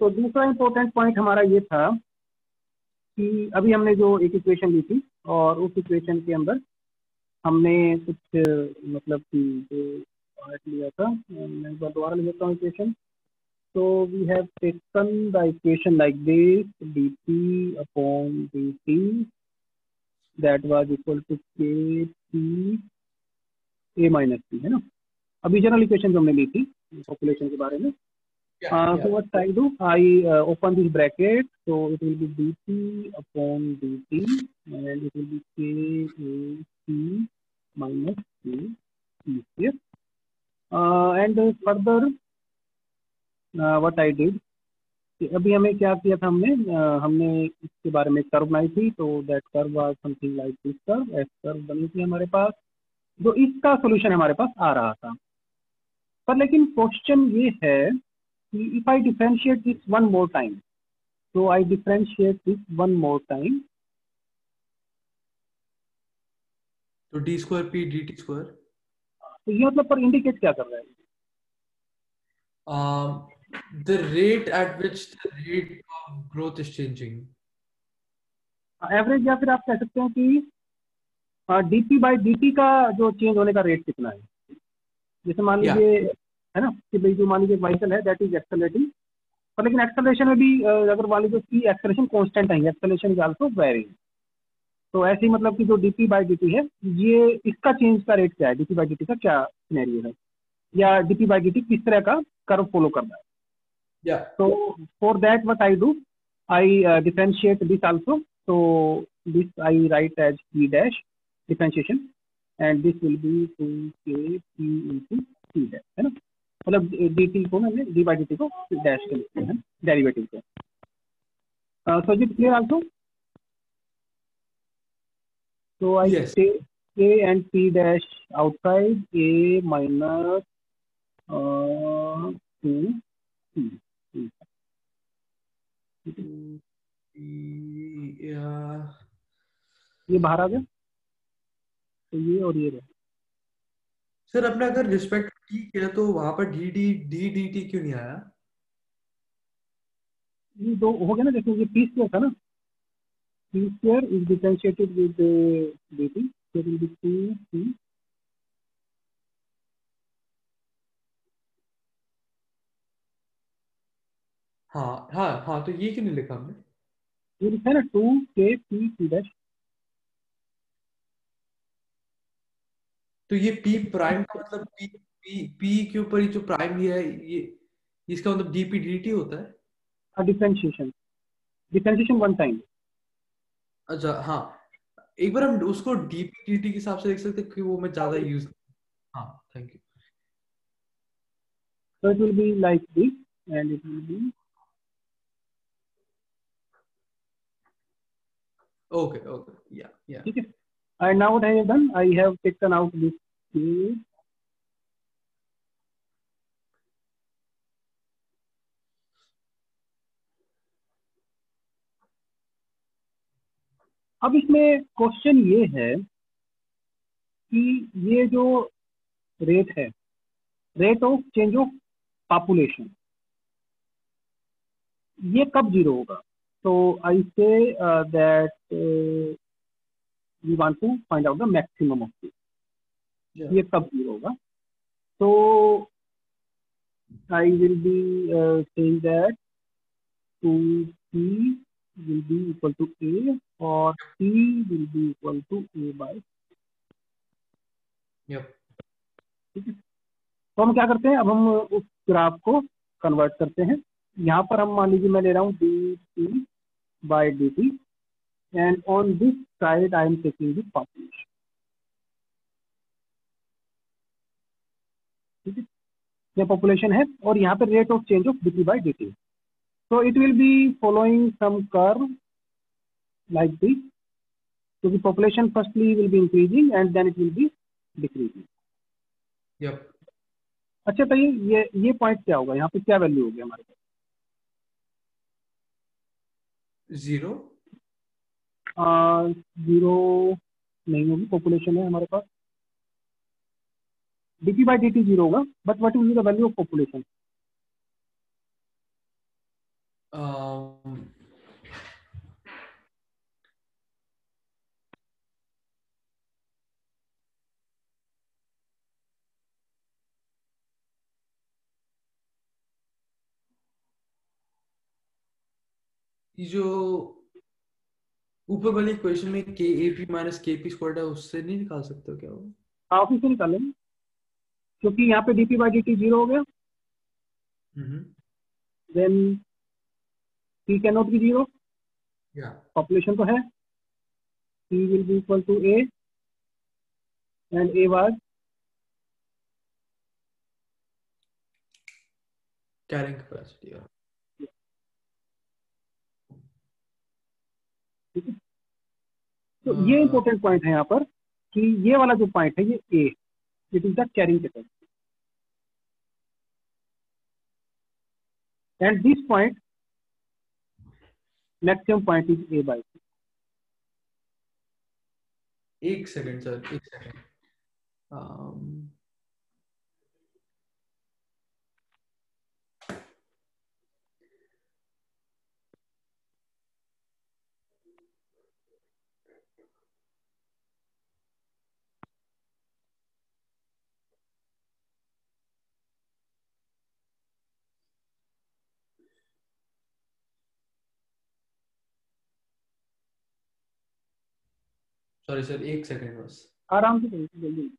तो दूसरा important point हमारा ये था कि अभी हमने जो एक इक्वेशन ली थी और उस इक्वेशन के अंदर हमने कुछ मतलब कि जो पार्ट लिया था, मैं एक बार दोबारा लिख लेता हूँ इक्वेशन। तो we have taken the equation like this, dt upon dt that was equal to k p a minus p, है ना। अभी जनरल इक्वेशन जो हमने ली थी पॉपुलेशन के बारे में। So what I do, I open this bracket, so it will be dt upon dt and it will be k a p minus k p here. And further what I did, कि अभी हमें क्या किया था, हमने इसके बारे में कर्व बनाई थी। तो that curve was something like this curve, S curve बनी थी हमारे पास, जो इसका सॉल्यूशन हमारे पास आ रहा था। पर लेकिन क्वेश्चन ये है कि if I differentiate this one more time, so I differentiate this one more time. तो d square p dt square, तो ये मतलब पर इंडिकेट क्या कर रहा है? the rate at which the rate of growth is changing. Average, या फिर आप कह सकते हैं कि dp बाई dt का जो चेंज होने का रेट कितना है। जैसे मान लीजिए है ना कि भाई जो मान लीजिए व्हीकल है दैट इज एक्सेलरेटिंग, पर लेकिन एक्सेलरेशन में भी अगर मान लीजिए उसकी एक्सेलरेशन कांस्टेंट है, एक्सेलरेशन इज आल्सो वेरिंग। तो ऐसे ही मतलब कि जो dp बाई dt है, ये इसका चेंज का रेट क्या है, dp बाई dt का क्या सिनेरियो है, या dp बाई dt किस तरह का कर्व फॉलो कर रहा है। So for that what I do, I differentiate this also. So this I write as p dash differentiation and this will be 2k p into p dash, है ना। मतलब dt को मैंने d by dt को dash के लिखते हैं derivative को। So is it clear also? So I take a and p dash outside, a minus 2 p। ये बाहर आ गया, तो ये और ये रहा। सर अपने अगर रिस्पेक्ट टी किया तो वहां पर D D D D T क्यों नहीं आया? ये दो हो गया ना, देखो ये पी स्क्वायर था ना, P square is differentiated with dt, so it will be 2p। हाँ हाँ हाँ, तो ये क्यों नहीं लिखा हमने? ये लिखा है ना 2k p p डैश। तो ये पी प्राइम का मतलब पी पी पी के ऊपर ही जो प्राइम लिया है, ये इसका मतलब डीपी डी होता है। Differentiation, differentiation one time. अच्छा हाँ, एक बार हम उसको डीपी डी के हिसाब से देख सकते हैं कि वो मैं ज्यादा यूज। हाँ thank you. So it will be like this and it will be okay yeah ठीक है। And now what I have done, I have taken out this k। अब इसमें क्वेश्चन ये है कि ये जो रेट है, rate of change of population, ये कब जीरो होगा। तो I say that we want to find out the maximum of this, ये कब जीरो होगा। तो I will be saying that 2p will be equal to a or p will be equal to a by। ठीक है। तो हम क्या करते हैं, अब हम उस ग्राफ को कन्वर्ट करते हैं। यहाँ पर हम मान लीजिए मैं ले रहा हूँ dt by dt and on this side I am taking the population। ठीक है, ये पॉपुलेशन है और यहाँ पे rate of change of dt by dt। So it will be following some curve like this, क्योंकि population firstly will be increasing and then it will be decreasing। अच्छा, तो ये पॉइंट क्या होगा, यहाँ पे क्या वैल्यू होगी हमारे पास? 0 नहीं होगी, पॉपुलेशन है हमारे पास, dt by dt जीरो होगा, but what will be the value of population? um, ये जो ऊपर वाली इक्वेशन में के ए पी माइनस के पी स्क्वायर है उससे नहीं निकाल सकते हो क्या वो? हाँ ऑफिस से निकालेंगे, क्योंकि यहाँ पे D P by D T 0 हो गया, then P can not be 0, या पॉपुलेशन तो है, P will be equal to A and A was carrying capacity. ठीक है। तो ये इंपॉर्टेंट पॉइंट है यहाँ पर कि ये वाला जो पॉइंट है ये A, it is the carrying capacity, and this point maximum point is A by C. एक सेकंड सर, एक सेकंड। सॉरी सर, एक सेकंड बस। आराम से करिए, जल्दी।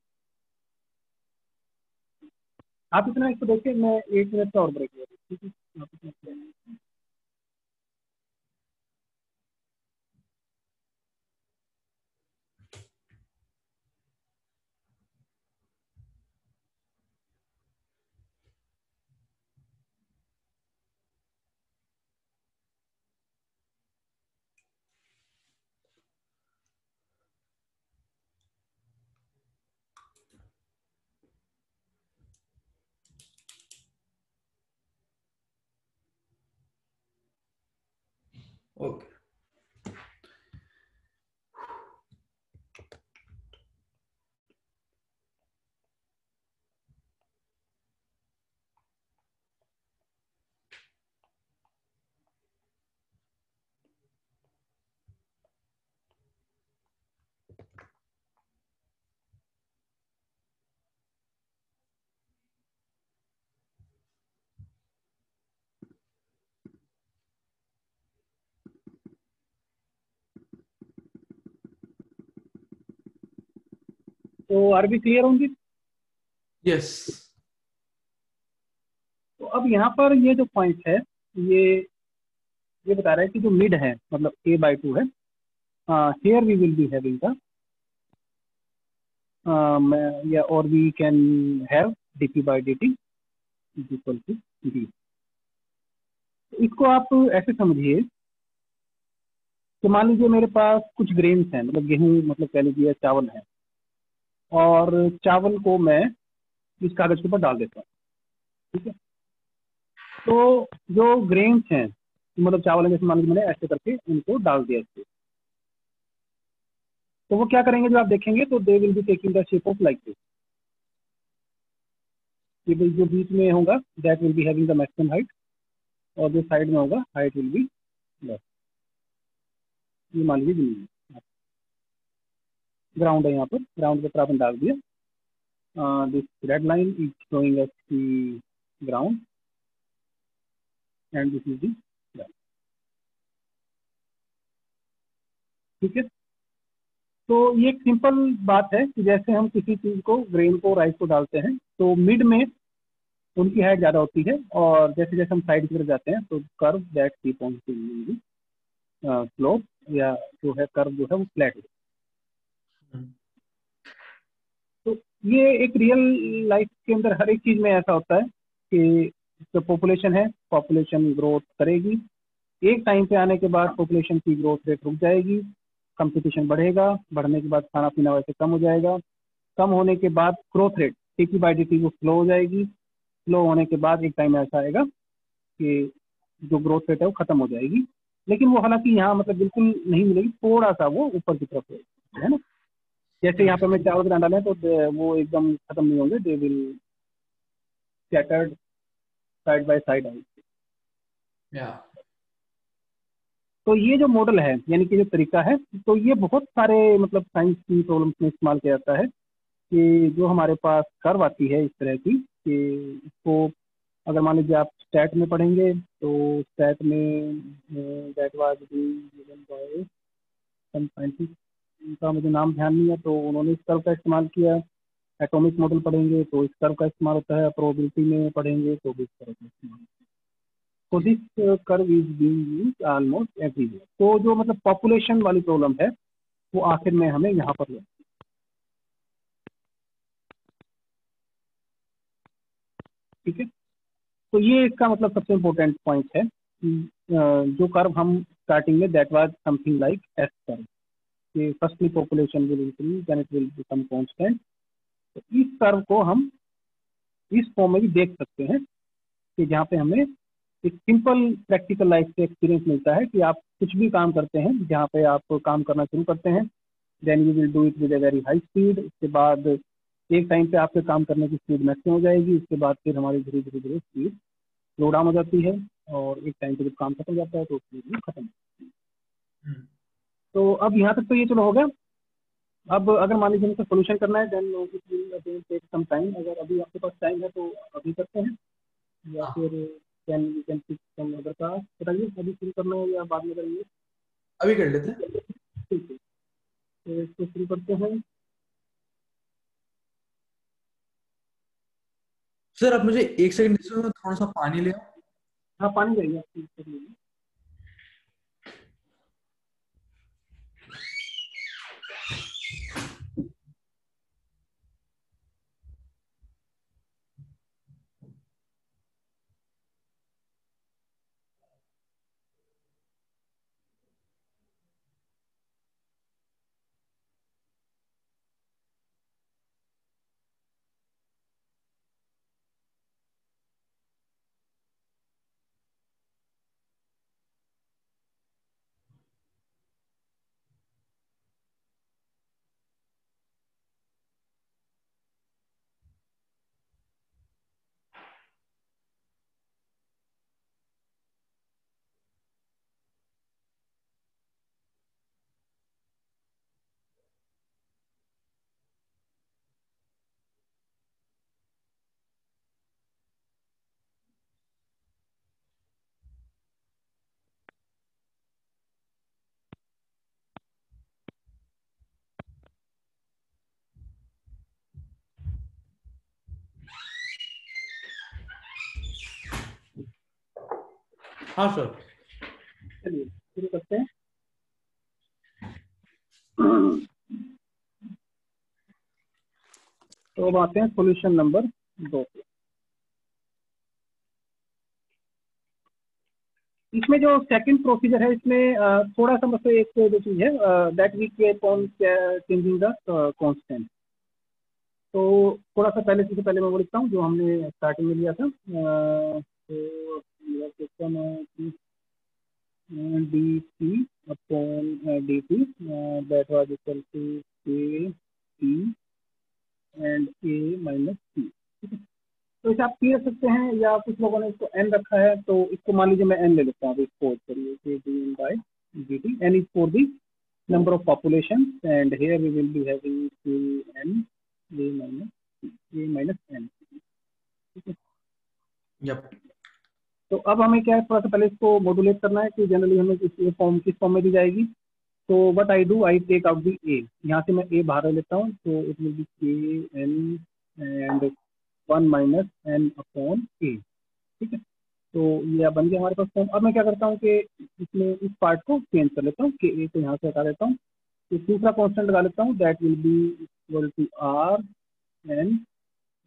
आप इतना इसको देखिए, मैं 1 मिनट का और ब्रेक ले रहा हूँ, ठीक है? आप इतना ओके, तो आर बी क्लियर होंगी? यस। तो अब यहाँ पर ये जो पॉइंट है, ये ये बता रहा है कि जो मिड है मतलब ए बाई 2 है, here we will be having the या और we can have D P by D T is equal to D. इसको आप ऐसे समझिए कि मान लीजिए मेरे पास कुछ ग्रेन्स हैं, मतलब गेहूं, मतलब कह लीजिए चावल है, और चावल को मैं इस कागज के ऊपर डाल देता हूँ, ठीक है? तो जो ग्रेन्स हैं, मतलब चावल है, जैसे मान लीजिए मैंने ऐसे करके उनको डाल दिया इसको, तो वो क्या करेंगे जो आप देखेंगे, तो they will be taking the shape of like this. ये जो बीच में होगा that will be having the maximum height, और जो साइड में होगा हाइट विल बी लेस। ये मान लीजिए जमीन ग्राउंड है, यहाँ पर ग्राउंड के ऊपर आपने डाल दिया, this red line is showing S the ground and this is the, ठीक है? तो ये एक सिंपल बात है कि जैसे हम किसी चीज को, ग्रेन को, राइस को डालते हैं तो मिड में उनकी हाइट ज्यादा होती है, और जैसे जैसे हम साइड की तरफ जाते हैं तो curve that keep on slope, या जो है कर्व जो है वो फ्लैट है। तो ये एक रियल लाइफ के अंदर हर एक चीज में ऐसा होता है कि जो पॉपुलेशन है, पॉपुलेशन ग्रोथ करेगी, एक टाइम पे आने के बाद पॉपुलेशन की ग्रोथ रेट रुक जाएगी, कंपटीशन बढ़ेगा, बढ़ने के बाद खाना पीना वैसे कम हो जाएगा, कम होने के बाद growth rate T P by D T वो स्लो हो जाएगी, स्लो होने के बाद एक टाइम ऐसा आएगा कि जो ग्रोथ रेट है वो खत्म हो जाएगी, लेकिन वो हालांकि यहाँ मतलब बिल्कुल नहीं मिलेगी, थोड़ा सा वो ऊपर की तरफ है ना। जैसे यहाँ पे मैं चावल के दाना डाले तो वो एकदम खत्म नहीं होंगे, they will scattered side by side out. या तो ये जो मॉडल है यानी कि जो तरीका है, तो ये बहुत सारे मतलब साइंस की प्रॉब्लम्स में इस्तेमाल किया जाता है कि जो हमारे पास कर्व आती है इस तरह की कि इसको अगर मान लीजिए आप स्टैट में पढ़ेंगे तो स्टैट में that was given by some scientist, उनका मुझे नाम ध्यान नहीं है, तो उन्होंने इस कर्व का इस्तेमाल किया। एटॉमिक मॉडल पढ़ेंगे तो इस कर्व का इस्तेमाल होता है, प्रोबेबिलिटी में पढ़ेंगे तो भी इस कर्व का इस्तेमाल होता है। तो this curve is being used almost everywhere. तो जो मतलब पॉपुलेशन वाली प्रॉब्लम है वो आखिर में हमें यहाँ पर ले, ठीक है। तो ये इसका मतलब सबसे इम्पोर्टेंट पॉइंट है कि जो कर्व हम स्टार्टिंग में that was something like S curve, कि firstly population will increase and it will become constant. तो इस कर्व को हम इस फॉर्म में भी देख सकते हैं कि जहाँ पे हमें एक सिंपल प्रैक्टिकल लाइफ से एक्सपीरियंस मिलता है कि आप कुछ भी काम करते हैं, जहाँ पे आप काम करना शुरू करते हैं then you will do it with a very high speed. उसके बाद एक टाइम पे आपके काम करने की स्पीड मैक्सिमम हो जाएगी, उसके बाद फिर हमारी धीरे धीरे धीरे स्पीड स्लो डाउन हो जाती है और एक टाइम पे जब काम खत्म हो जाता है तो स्पीड भी खत्म। तो अब यहाँ तक तो ये चलो हो गया। अब अगर मान लीजिए हमको सोल्यूशन करना है then it will take some time. अगर अभी आपके पास टाइम है तो अभी करते हैं या फिर कैन पिक सम अदर का, बताइए अभी शुरू करना है या बाद में करेंगे? अभी कर लेते हैं। ठीक है, तो इसको शुरू करते हैं। सर आप मुझे एक सेकंड दीजिए, मैं थोड़ा सा पानी ले आऊं। हाँ पानी चाहिए आपको? हाँ सर। चलिए शुरू करते हैं। तो अब आते हैं सॉल्यूशन नंबर 2 पे। इसमें जो सेकंड प्रोसीजर है इसमें थोड़ा सा मतलब एक जो चीज है that we care on changing the constant. तो थोड़ा सा पहले से पहले मैं वो लिखता हूँ जो हमने स्टार्टिंग में लिया था। तो मेरा क्वेश्चन है कि D T upon D T that was equal to K T and A minus T. ठीक है, तो इसे आप पी रख सकते हैं या कुछ लोगों ने इसको एन रखा है, तो इसको मान लीजिए मैं एन ले लेता हूँ। इसको करिए के D N by D T, N is for the number of population and here we will be having n a minus n। ठीक है, यप। तो अब हमें क्या है थोड़ा सा पहले इसको मॉड्यूलेट करना है कि जनरली हमें किस फॉर्म में दी जाएगी। तो what I do, I take out the A, यहाँ से मैं ए बाहर लेता हूँ तो it will be K N and 1 minus N upon A. ठीक है, तो ये बन गया हमारे पास फॉर्म। अब मैं क्या करता हूँ कि इसमें इस पार्ट को चेंज कर लेता हूँ कि ए को यहाँ से हटा देता हूँ, तो दूसरा कांस्टेंट लगा लेता हूँ that will be equal to R N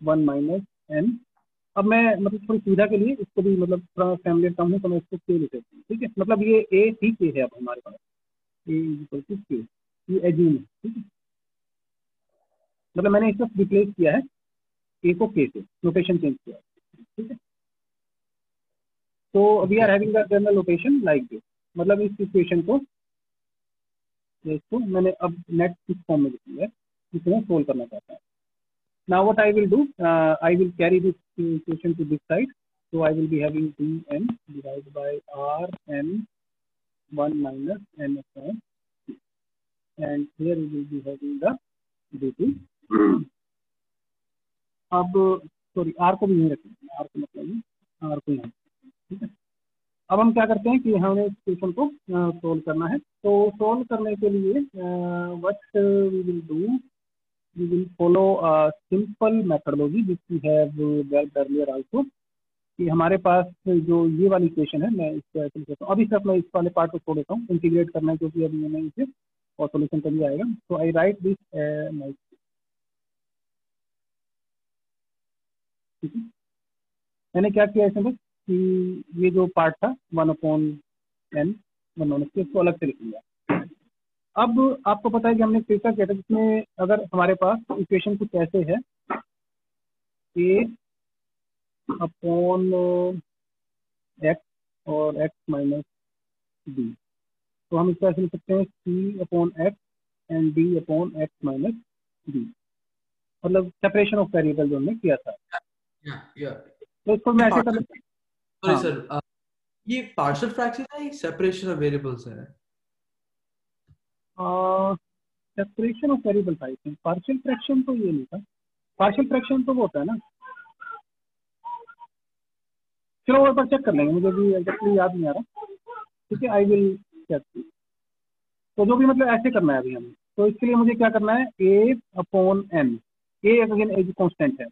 1 minus N. अब मैं मतलब थोड़ी सुविधा के लिए इसको भी मतलब थोड़ा फैमिली कम है तो मैं इसको के लिख देता हूँ। ठीक है, मतलब ये ए ठीक के है अब हमारे पास ए इक्वल टू के, ये एज्यूम है। ठीक है, मतलब मैंने इसको रिप्लेस किया है ए को के से, नोटेशन चेंज किया है। ठीक है, तो we are having the general notation like this, मतलब इस इक्वेशन को इसको मैंने अब नेक्स्ट इस फॉर्म में लिख लिया है जिसमें सोल्व करना चाहता है। Now what I will do, I will carry this equation to this side, so I will be having dn divided by r n 1 minus n upon, and here we will be having the dt. अब sorry R को भी नहीं रखेंगे, are को मतलब are को यहाँ, ठीक है। अब हम क्या करते हैं कि हमें इस क्वेश्चन को सोल्व करना है। तो सोल्व करने के लिए what we will do, we will follow simple methodology which we have dealt earlier also. कि हमारे पास जो ये वाली इक्वेशन है, मैं इसको ऐसे लिखता हूँ। अभी सिर्फ मैं इस वाले पार्ट को छोड़ देता हूँ, इंटीग्रेट करना है क्योंकि अभी मैंने इसे और सोल्यूशन तभी आएगा। तो आई राइट दिस, ठीक है। मैंने क्या किया इसमें कि ये जो पार्ट था 1/n 1 इसको अलग से लिख लिया। अब आपको पता है कि हमने कैसा किया था, जिसमें अगर हमारे पास इक्वेशन कुछ ऐसे है a अपॉन x और x माइनस d, तो हम इसको ऐसे लिख सकते हैं c upon x and d upon x minus d, मतलब सेपरेशन ऑफ वेरिएबल जो हमने किया था। या तो इसको मैं ऐसे कर लेता सॉरी हूँ। सर, ये पार्शियल फ्रैक्शन है, ये सेपरेशन ऑफ वेरिएबल्स है? हाँ, सेपरेशन ऑफ वेरिएबल था, पार्शियल फ्रैक्शन तो ये नहीं था। पार्शियल फ्रैक्शन तो वो होता है ना, चलो वो एक बार चेक कर लेंगे, मुझे भी एग्जैक्टली याद नहीं आ रहा, ठीक है। I will check. तो जो भी मतलब ऐसे करना है अभी हमें, तो इसके लिए मुझे क्या करना है, a upon n, a again as constant है,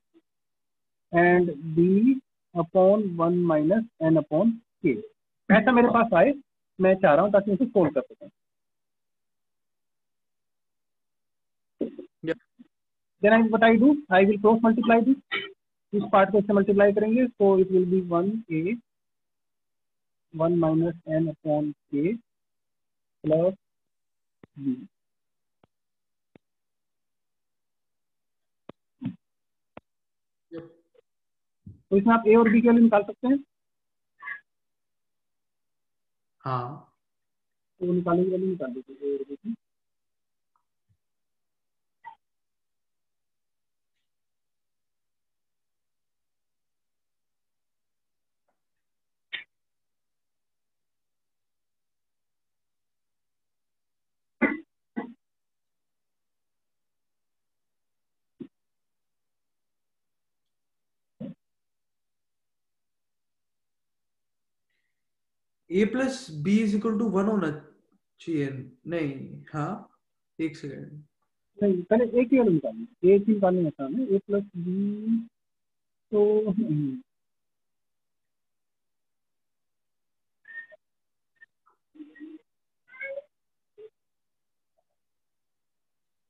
and b upon 1 minus n upon k, ऐसा मेरे पास आए, मैं चाह रहा हूँ ताकि इसे सोल्व कर सकें। Then I what I do, I will cross multiply this, इस पार्ट को इससे मल्टीप्लाई करेंगे, तो it will be 1a 1 minus n upon k plus b। तो इसमें आप a और b के वैल्यू निकाल सकते हैं। हाँ, तो निकालने की वैल्यू निकाल दीजिए a और b की। a plus B is equal to 1 होना चाहिए। नहीं, हाँ, एक सेकेंड। नहीं, पहले a की वैल्यू निकालिए, a की निकालने में आसान है, a प्लस b तो नहीं।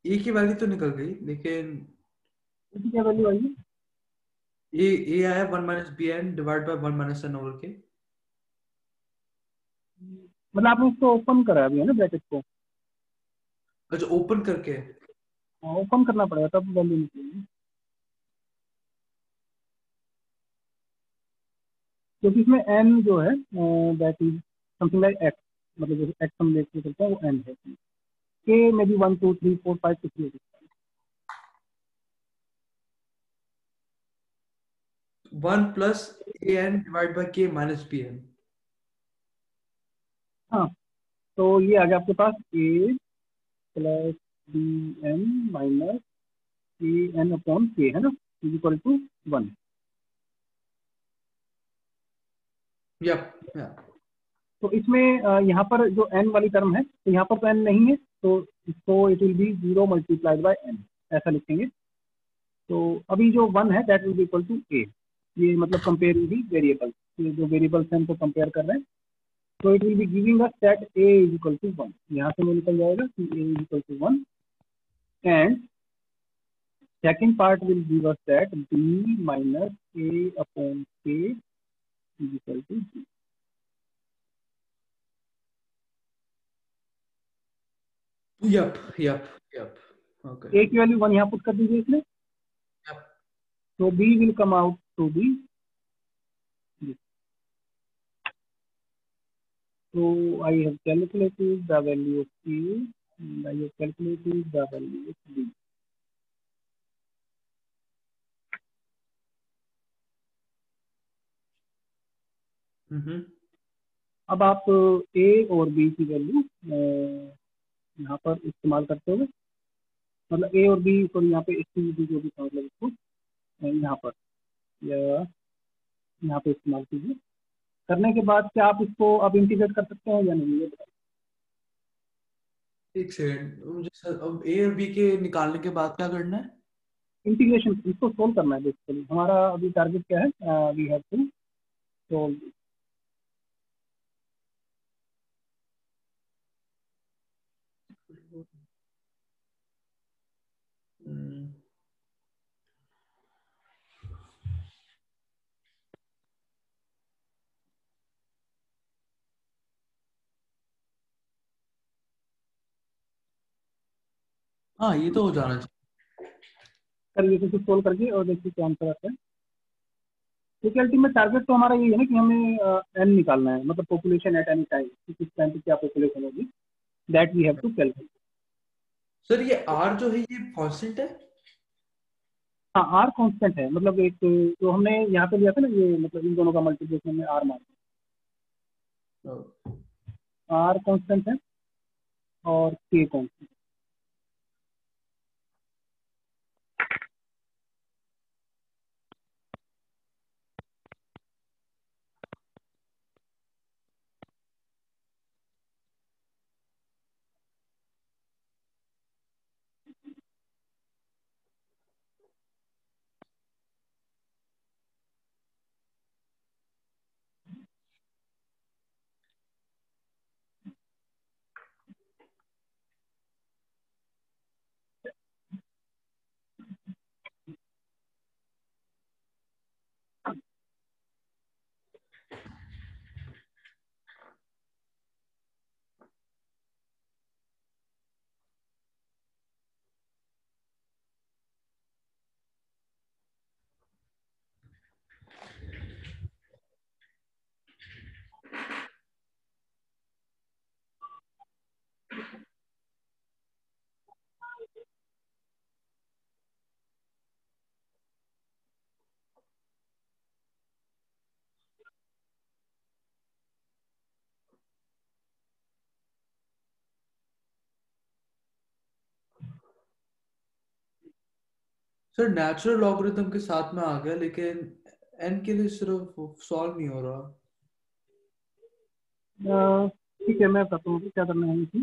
ए की वैल्यू तो निकल गई, लेकिन इसकी क्या वैल्यू आएगी, ए आया 1 minus B N divide by 1 minus N over K. मतलब आपने इसको ओपन करा अभी है ना ब्रैकेट को, अच्छा, ओपन करके। ओपन करना पड़ेगा तब वैल्यू निकलेगी, क्योंकि इसमें n जो है that is something like x, मतलब जैसे x हम देख सकते हैं वो n है, k में भी 1 2 3 4 5 6 हो सकता है। 1 plus A N divide by K minus B N. हाँ, तो ये आ गया आपके पास a plus B N minus A N upon K, है ना, इज इक्वल टू 1। या तो इसमें यहाँ पर जो n वाली टर्म है, तो यहाँ पर तो n नहीं है, तो इसको it will be 0 multiplied by n, ऐसा लिखेंगे। तो अभी जो 1 है that will be equal to a, ये मतलब कंपेयरिंग दी वेरिएबल, ये जो वेरिएबल्स हैं उनको कंपेयर कर रहे हैं। तो it will be giving us that a is equal to 1, यहाँ से वो निकल जाएगा कि a is equal to 1, and second part will give us that b minus a upon k is equal to g। Yup yup yup okay. a की value 1 यहाँ put कर दीजिए इसमें, यप तो b will come out to be this. So I have calculated the value of a and I have calculated the value of b. हम्म अब आप ए और B की वैल्यू यहाँ पर इस्तेमाल करते हुए, मतलब ए और बी को यहाँ पे इसकी जो भी था, मतलब इसको यहाँ पर या यहाँ पे इस्तेमाल कीजिए। करने के बाद क्या आप इसको अब इंटीग्रेट कर सकते हैं या नहीं, ये बताइए। एक सेकंड मुझे सर, अब ए और बी के निकालने के बाद क्या करना है? इंटीग्रेशन, इसको सोल्व करना है बेसिकली। हमारा अभी टारगेट क्या है, वी हैव टू सोल्व। हम्म, हाँ ये तो हो जाना चाहिए। करिए इसको सोल्व करके और देखिए क्या आंसर आता है। क्योंकि अल्टीमेट टारगेट तो हमारा ये है ना कि हमें एन निकालना है, मतलब पॉपुलेशन एट एनी टाइम, किस टाइम पे क्या पॉपुलेशन होगी, that we have to calculate. Sir ये आर जो है ये कांस्टेंट है? हाँ, आर कांस्टेंट है, मतलब एक जो हमने यहाँ पे लिया था ना, ये मतलब इन दोनों का मल्टीप्लिकेशन में आर मान, आर कांस्टेंट है और के कांस्टेंट। सर नेचुरल लॉगरिथम के साथ में आ गया, लेकिन एन के लिए सिर्फ सॉल्व नहीं हो रहा। ठीक है, मैं बताता हूँ कि क्या करना है इसमें।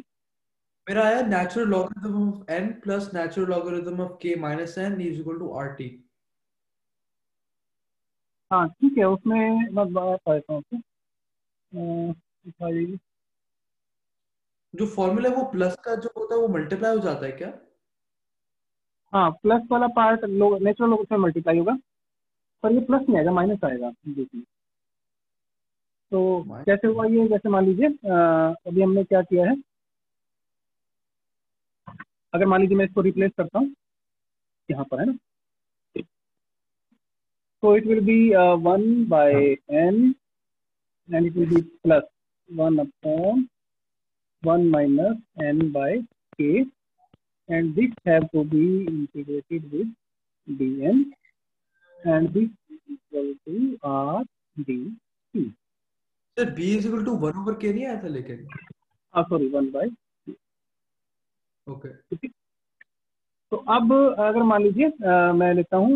मेरा आया natural logarithm of N plus natural logarithm of K minus N is equal to R T. हाँ ठीक है, उसमें मैं बता देता हूँ आपको। दिखाइए। जो फॉर्मूला है वो प्लस का जो होता है वो मल्टीप्लाई हो जाता है क्या? हाँ, प्लस वाला पार्ट नेचुरल लोग से मल्टीप्लाई होगा, पर ये प्लस नहीं आएगा, माइनस आएगा देखिए। तो कैसे हुआ ये, जैसे मान लीजिए अभी हमने क्या किया है, अगर मान लीजिए मैं इसको रिप्लेस करता हूँ यहाँ पर, है ना, तो it will B 1/n and it will be plus 1/1 minus n by k, and this have to be integrated with dn, and this is equal to r dt। Sir B is equal to one over K नहीं आया था लेकिन। Sorry, 1/। Okay. ठीक है, तो अब अगर मान लीजिए मैं लेता हूँ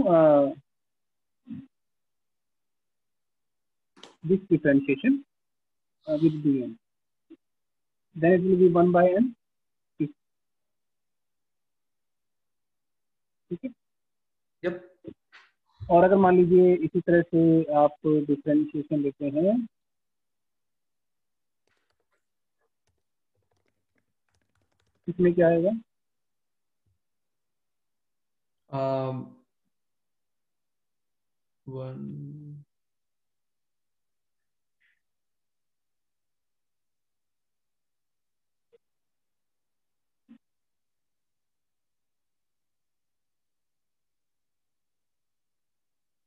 this differentiation with dn, then it will be 1/n। ठीक है, यप। और अगर मान लीजिए इसी तरह से आप डिफरेंशिएशन लेते हैं, इसमें क्या आएगा, वन।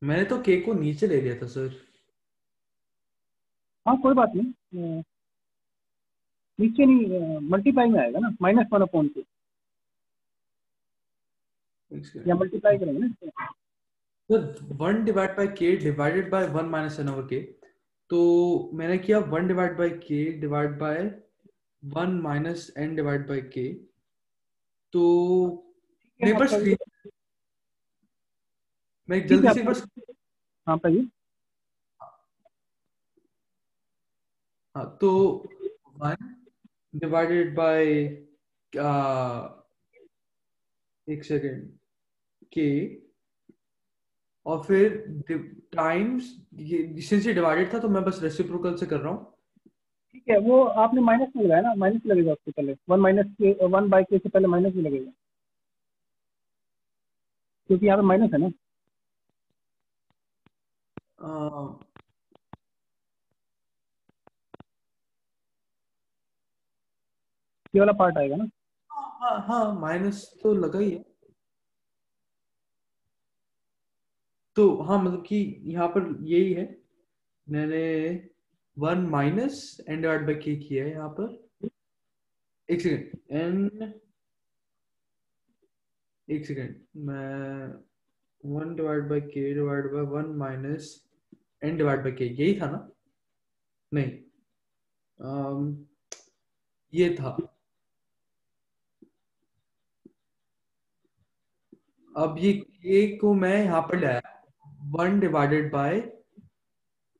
मैंने तो के को नीचे ले लिया था सर। हाँ कोई बात नहीं, नीचे नहीं, मल्टीप्लाई में आएगा ना, -1/2, एक या सेकंड। मल्टीप्लाई करेंगे ना। Sir one divide by K divided by one minus N over K. तो मैंने किया 1 divide by K divide by 1 minus n divide by K. तो ठीक है मैं एक बार आपका स्क्रीन, मैं ठीक है जल्दी से एक आपका। बार, हाँ बताइए। हाँ तो 1 डिवाइडेड बाय, एक सेकेंड, के, और फिर टाइम्स, ये सिंस ये डिवाइडेड था तो मैं बस रेसिप्रोकल से कर रहा हूँ। ठीक है, वो आपने माइनस में लगाया ना, माइनस लगेगा उससे पहले, 1 बाई के से पहले माइनस भी लगेगा, क्योंकि यहाँ पे माइनस है ना। ये वाला पार्ट आएगा ना। हाँ हाँ, माइनस तो लगा ही है। तो हाँ, मतलब कि यहाँ पर यही है, मैंने 1 माइनस एन डिवाइड बाई के किया है यहाँ पर। एक सेकेंड, एन, एक सेकेंड, मैं 1 divide by K divide by 1 minus N divide by K, यही था ना? नहीं, अम, ये था। अब ये के को मैं यहाँ पर लाया, 1 डिवाइडेड बाय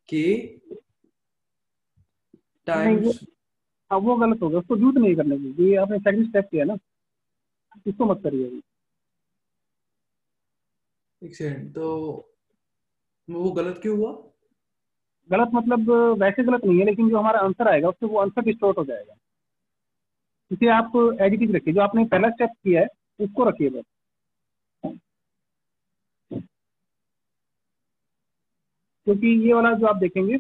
के नहीं वो, टाइम्स। अब वो गलत हो गया, उसको यूज नहीं करने की, ये आपने सेकंड स्टेप किया ना, इसको मत करिए अभी। एक सेकेंड, तो वो गलत क्यों हुआ? गलत मतलब वैसे गलत नहीं है, लेकिन जो हमारा आंसर आएगा उससे वो आंसर डिस्टोर्ट हो जाएगा। इसे आप एज इट इज रखिए, जो आपने पहला स्टेप किया है उसको रखिए बस। क्योंकि ये वाला जो आप देखेंगे,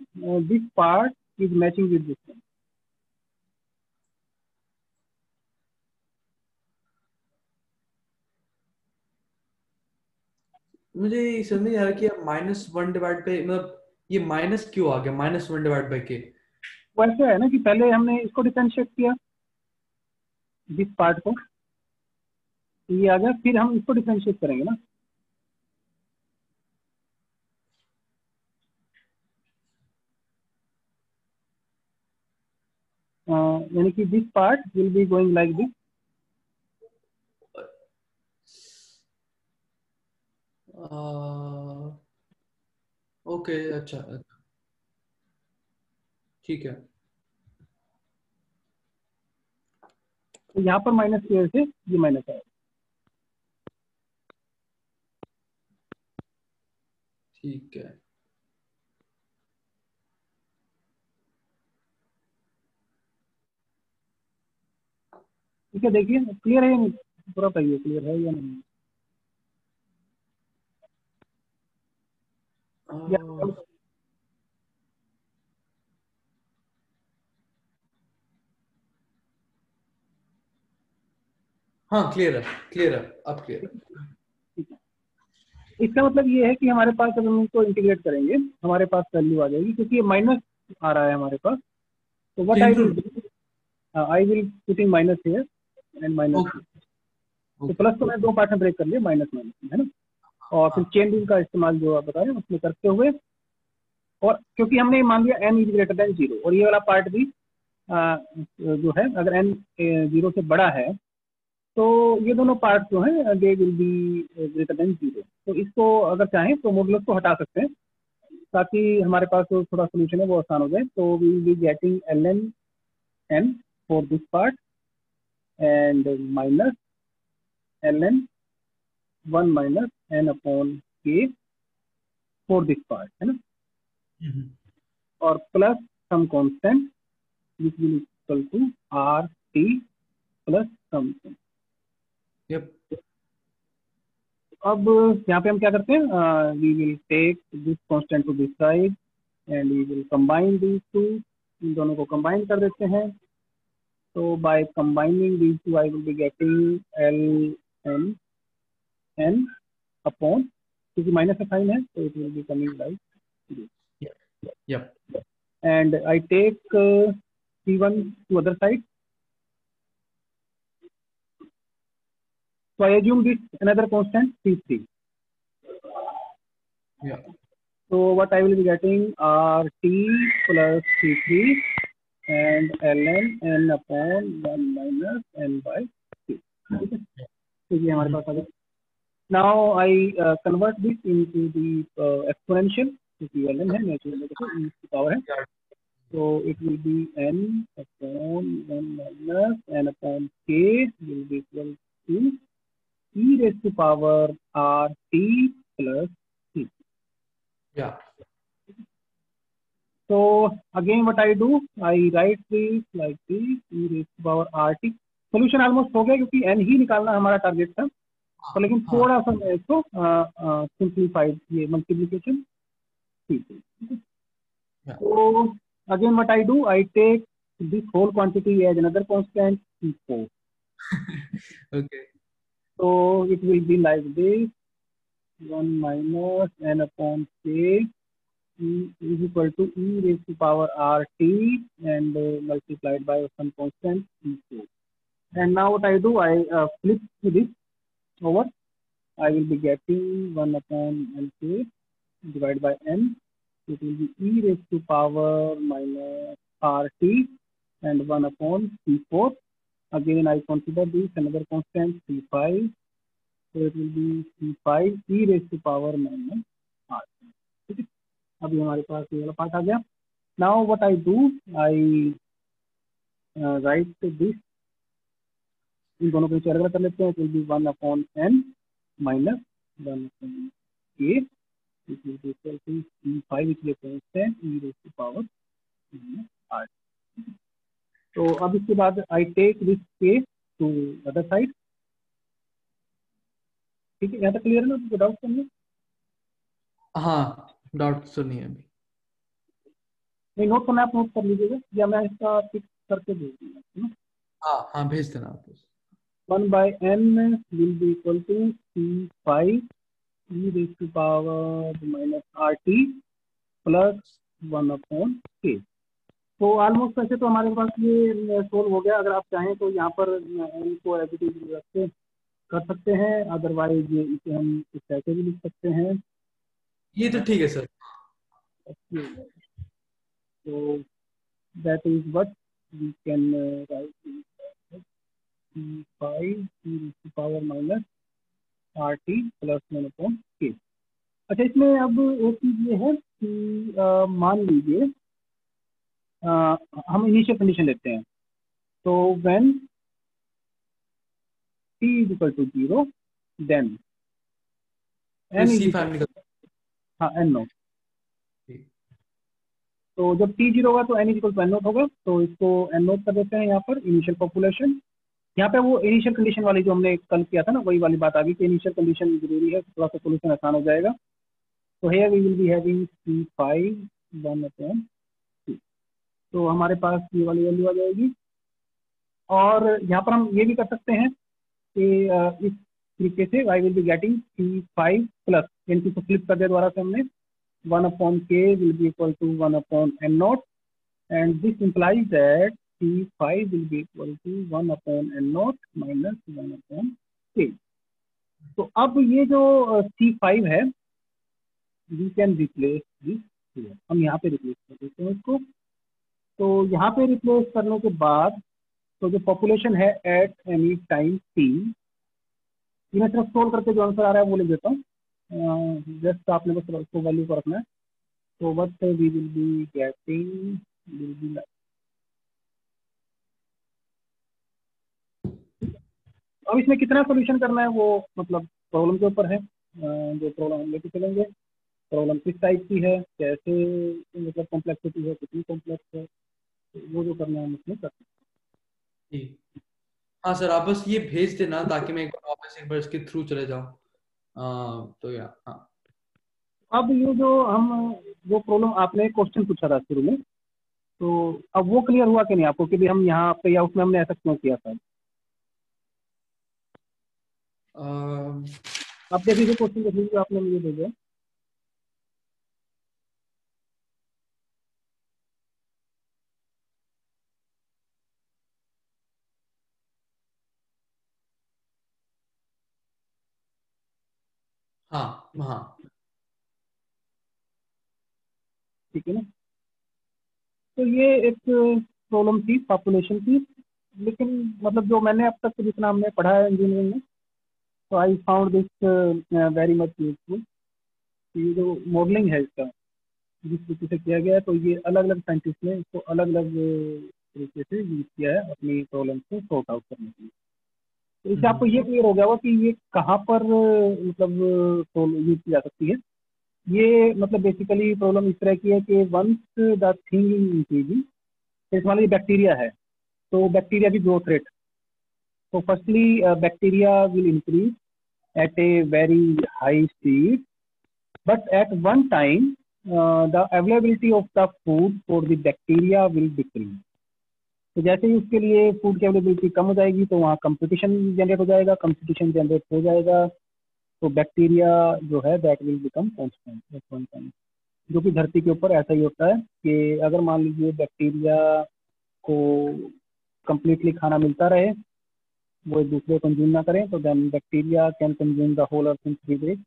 this part is matching with this. मुझे ये समझ नहीं आ रहा कि -1 डिवाइड बाई, मतलब ये माइनस क्यों आ गया, -1 डिवाइड बाई के? वो ऐसे है ना कि पहले हमने इसको डिफरेंशिएट किया, दिस पार्ट को, ये आ गया, फिर हम इसको डिफरेंशिएट करेंगे ना। यानी कि this part will be going like this. Okay, अच्छा अच्छा, ठीक है। तो यहाँ पर माइनस की वजह से ये माइनस आएगा। ठीक है, ठीक है, देखिए क्लियर है या नहीं, पूरा बताइए क्लियर है या नहीं। या हाँ क्लियर है, क्लियर है, अब क्लियर है। ठीक है, इसका मतलब ये है कि हमारे पास, जब हम इसको इंटीग्रेट करेंगे हमारे पास वैल्यू आ जाएगी, क्योंकि ये माइनस आ रहा है हमारे पास। तो what I change will rule. Do, I will putting minus here and minus. Okay तो ओके। प्लस को मैंने दो पार्ट में ब्रेक कर लिया, माइनस माइनस में, है ना। और फिर हाँ चेन रूल का इस्तेमाल जो आप बता रहे हैं उसमें करते हुए, और क्योंकि हमने मान लिया n इज ग्रेटर देन 0, और ये वाला पार्ट भी जो है, अगर n 0 से बड़ा है तो ये दोनों पार्ट जो हैं they will be greater than 0। तो इसको अगर चाहें तो मॉडुलस को हटा सकते हैं, ताकि हमारे पास जो थोड़ा सोल्यूशन है वो आसान हो जाए। तो we will be getting ln n for this part and minus ln 1 minus n upon k for this part, है ना। और plus some constant which will equal to RT plus something। Yep, अब यहाँ पे हम क्या करते हैं, we will take this constant to this side and we will combine these two, इन दोनों को कंबाइन कर देते हैं। तो by combining these two I will be getting L N N upon, क्योंकि माइनस का साइन है तो it will be coming like, yup, and I take C1 to other side. So I assume this another constant C3, yup, So what I will be getting RT plus T3 and ln n upon 1 minus n by 2. ठीक है, तो ये हमारे पास आ गया. Now I convert this into the exponential, क्योंकि ln है natural e की power है, so it will be n upon 1 minus n upon k will be equal to e raised to power RT plus T. Yeah. So again what I do, I write this like this, e raised to power RT. Solution almost हो गया क्योंकि n ही निकालना हमारा target था, तो लेकिन थोड़ा सा मैं इसको सिंप्लीफाइड ये मल्टीप्लिकेशन. ठीक है, तो again what I do, I take this whole quantity as another constant P4. Okay. So it will be like this, 1 minus n upon k is equal to e raised to power RT and multiplied by some constant P4. And now what I do, I flip this over. I will be getting 1 upon nk divided by n. It will be e raised to power minus RT and 1 upon P4. Again, I consider this another constant P5. So it will be P5 e raised to power minus RT. ठीक है, अभी हमारे पास ये वाला part आ गया. Now what I do, I write this, इन दोनों को नीचे अलग कर लेते हैं. It will be 1 upon n minus 1 upon k, which will be equal to P5, which is a constant e raised to power minus RT. तो अब इसके बाद I take this k to other side. ठीक है, यहाँ तक clear है ना, आपको डाउट समझे? हाँ, डाउट तो नहीं है अभी. नहीं, नोट करना आप नोट कर लीजिएगा, या मैं इसका फिक्स करके भेज दूंगा, है ना. हाँ हाँ, भेज देना आप. 1 by n will be equal to P5 e raised to power minus RT plus 1 upon k. तो ऑलमोस्ट ऐसे तो हमारे पास ये सोल्व हो गया. अगर आप चाहें तो यहाँ पर n को एज इट इज रख के कर सकते हैं, अदरवाइज इसे हम इस ऐसे भी लिख सकते हैं. ये तो ठीक है sir. So that is what we can write P5 e raised to power minus RT plus 1 upon k. अच्छा, इसमें अब एक चीज ये है कि मान लीजिए हम इनिशियल कंडीशन लेते हैं. तो when t is equal to 0 then n is equal, हाँ, n नोट. तो जब t 0 होगा तो n is equal to n naught होगा. तो इसको n नोट कर देते हैं यहाँ पर इनिशियल पॉपुलेशन. यहाँ पे वो इनिशियल कंडीशन वाली जो हमने कल किया था ना, वही वाली बात आ गई कि इनिशियल कंडीशन जरूरी है, थोड़ा सा सोल्यूशन आसान हो जाएगा. तो here we will be having P5 1 upon 2. तो हमारे पास ये वाली वैल्यू आ जाएगी. और यहाँ पर हम ये भी कर सकते हैं कि इस तरीके से I will be getting P5 plus इनकी को फ्लिप कर दिया दोबारा से हमने, 1 upon k will be equal to 1 upon n naught, and this implies that P5 will be equal to 1 upon n naught minus 1 upon k. तो अब ये जो C5 है, we can replace this here. हम यहाँ पे रिप्लेस कर देते हैं इसको. तो यहाँ पे रिप्लेस करने के बाद तो जो पॉपुलेशन है एट एनी टाइम टी, मैं सिर्फ सोल्व करके जो आंसर आ रहा है वो लिख देता हूँ. जस्ट आपने बस उसको वैल्यू को रखना है. तो what we will be getting will be like, अब इसमें कितना सोल्यूशन करना है वो मतलब प्रॉब्लम के ऊपर है. जो प्रॉब्लम हम लेके चलेंगे, प्रॉब्लम किस टाइप की है, कैसे मतलब कॉम्प्लेक्सिटी है, कितनी कॉम्प्लेक्स है, तो वो जो करना है हम उसमें कर सकते हैं. हाँ सर, आप बस ये भेज देना ताकि मैं एक बार इसके थ्रू चले जाऊँ. तो या हाँ, अब ये जो प्रॉब्लम आपने क्वेश्चन पूछा था शुरू में, तो अब वो क्लियर हुआ कि नहीं आपको कि भी हम यहाँ पे या उसमें हमने ऐसा क्यों किया था? आप देख लीजिए क्वेश्चन, देख लीजिए आपने मुझे भेजा. हाँ हाँ, ठीक है ना। तो ये एक प्रॉब्लम थी पॉपुलेशन की, लेकिन मतलब जो मैंने अब तक जितना हमने पढ़ा है इंजीनियरिंग में, तो I found this very much useful. ये जो मॉडलिंग है इसका जिस तरीके से किया गया है, तो ये अलग अलग साइंटिस्ट ने इसको अलग अलग तरीके से यूज किया है अपनी प्रॉब्लम को सॉर्ट आउट करने के लिए। तो इससे आपको ये क्लियर हो गया होगा कि ये कहाँ पर मतलब यूज की जा सकती है। ये मतलब बेसिकली प्रॉब्लम इस तरह की है कि वंस द थिंग इंक्रीजिंग, जैसे मान लीजिए बैक्टीरिया है, तो बैक्टीरिया की ग्रोथ रेट, तो firstly bacteria will increase at a very high speed, but at one time the availability of the food for the bacteria will decrease. तो जैसे ही उसके लिए फूड की अवेलेबिलिटी कम हो जाएगी तो वहाँ कंपटीशन जनरेट हो जाएगा, कंपटीशन जनरेट हो जाएगा तो बैक्टीरिया जो है that will become constant at one time. जो कि धरती के ऊपर ऐसा ही होता है कि अगर मान लीजिए बैक्टीरिया को कंप्लीटली खाना मिलता रहे, वो एक दूसरे को कंज्यूम ना करें, तो then bacteria can consume the whole earth in 3 days।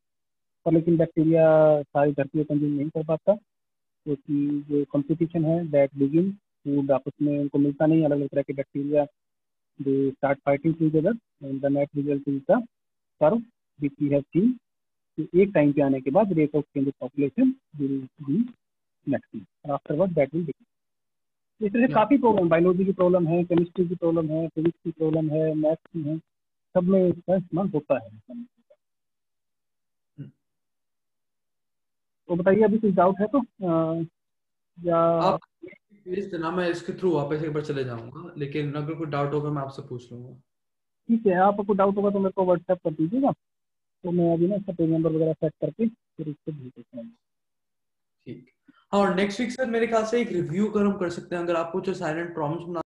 पर लेकिन बैक्टीरिया सारी धरती को कंज्यूम नहीं कर पाता, क्योंकि जो कंपटीशन है दैट बिगिन, फूड आपस में उनको मिलता नहीं, अलग अलग तरह के bacteria they start fighting to each other and the net result is the curve which we have seen. तो एक टाइम पे आने के बाद rate of change of population will be maximum, afterward that will decrease. इस तरह से काफ़ी प्रॉब्लम, बायोलॉजी की प्रॉब्लम है, केमिस्ट्री की प्रॉब्लम है, फिजिक्स की प्रॉब्लम है, मैथ्स की है, सब में इसका इस्तेमाल होता है। तो बताइए अभी कुछ डाउट है तो या आप भेज देना, मैं इसके थ्रू वापस एक बार चले जाऊंगा, लेकिन अगर कोई डाउट होगा मैं आपसे पूछ लूंगा। ठीक है, आपको डाउट होगा तो मेरे को व्हाट्सएप कर दीजिएगा, तो मैं अभी ना इसका पेज नंबर वगैरह सेट करके फिर इसको भेज देता हूँ। ठीक। हाँ, और नेक्स्ट वीक सर मेरे ख्याल से एक रिव्यू कर हम कर सकते हैं, अगर आपको जो साइलेंट प्रॉम्प्ट्स